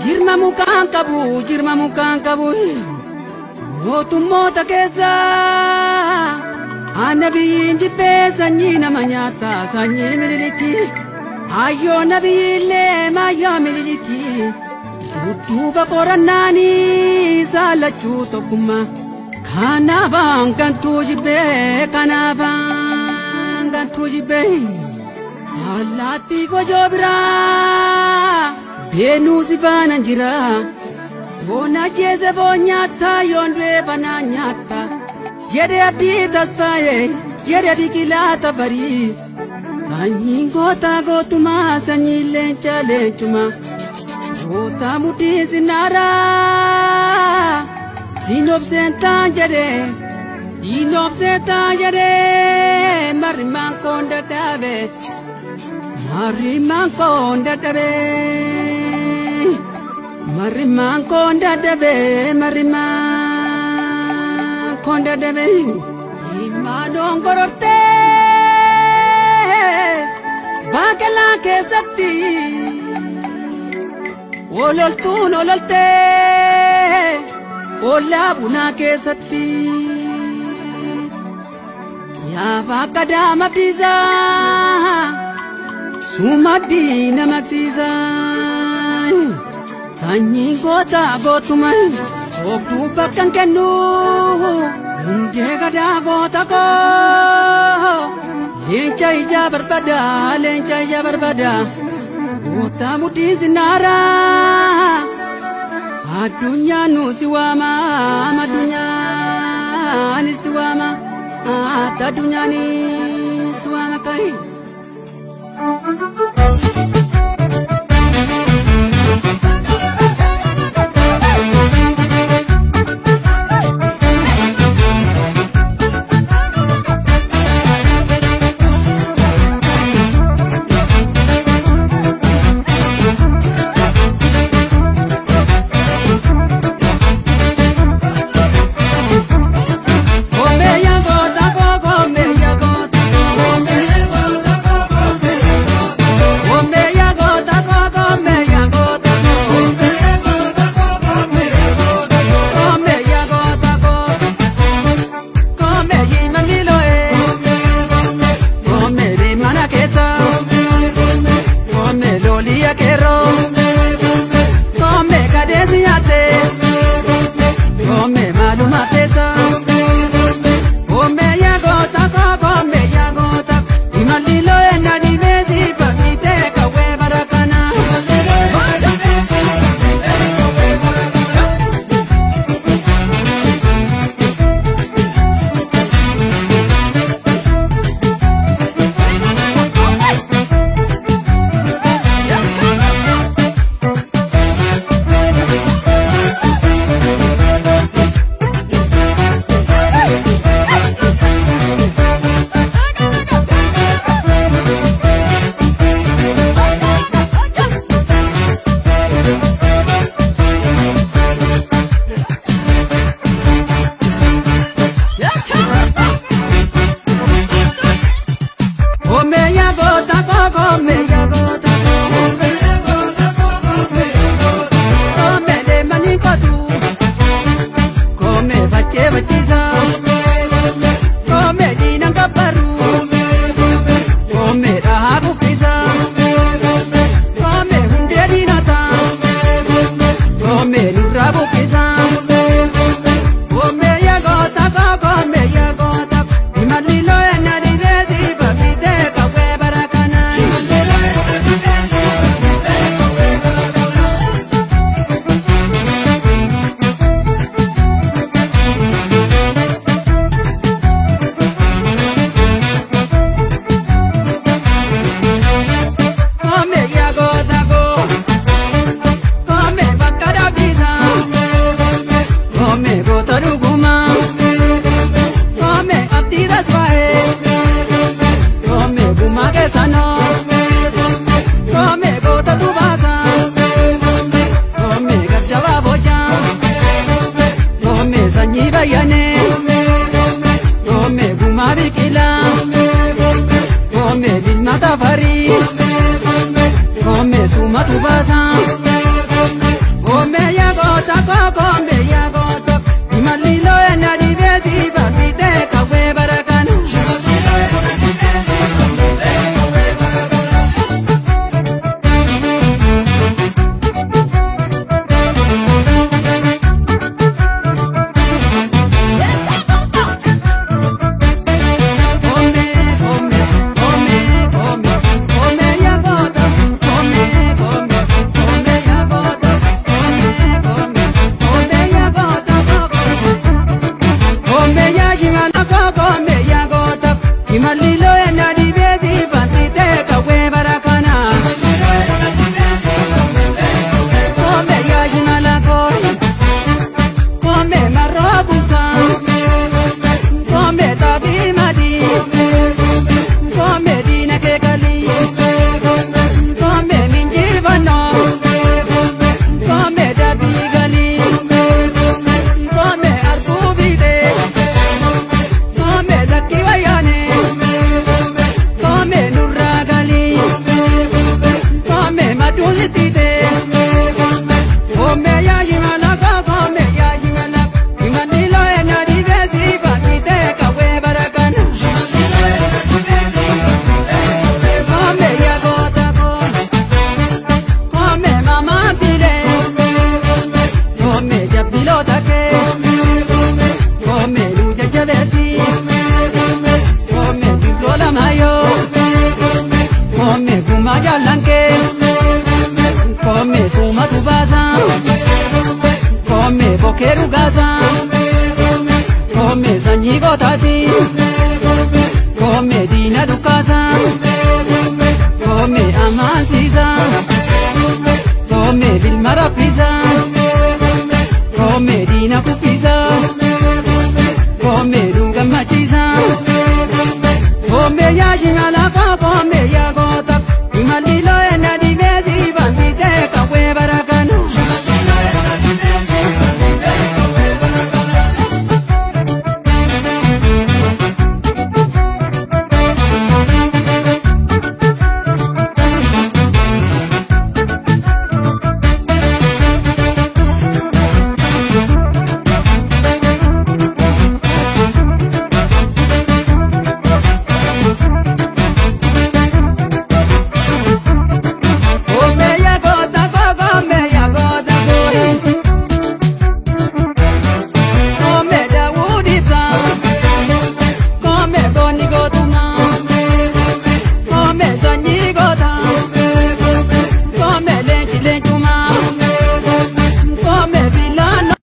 Jirma mukaan qabu mootummoota keessa Annabiyin jibbee sanyii nama nyaata sanyii Minilikii Ayyoo nabiyyiillee maayyoo Minilikii Dudduuba qorannaanii saalachuu tokkummaa Kanaafaan gantuu jibbee Allaattii gojoo biraa Beenuu si faana jira Boona jeese boo nyaata yoon du'e banaa nyaata Jedhe abdii tasfaa'ee jedhe biqilaata barii Sanyiin gootumaa sanyii leencuma Goota mudhii sinaaraa Sinobseen taan jedhe Marrimaan koon dadhabe Marrimaan koon dadhabe Imaanoon gorortee Baaqelaa keessatti Ololtuun ololtee Ollaa bunaa keessatti Yaa bakka daama abdiisaa Sumaddii nama agarsiisaa Sanyiin gootumaa Oogduu bakkan kennu Hundee gadaa goota koo Leenca ijaa barbaada Goota mudhii sinaaraa Addunyaan nu si waama Addunyaan si waama Addunyaan si waama kai matu baasa koome bokeeru gaasa koome sanyii gootaati koome diina dukkaasa koome amansiisa koome bilma raffisa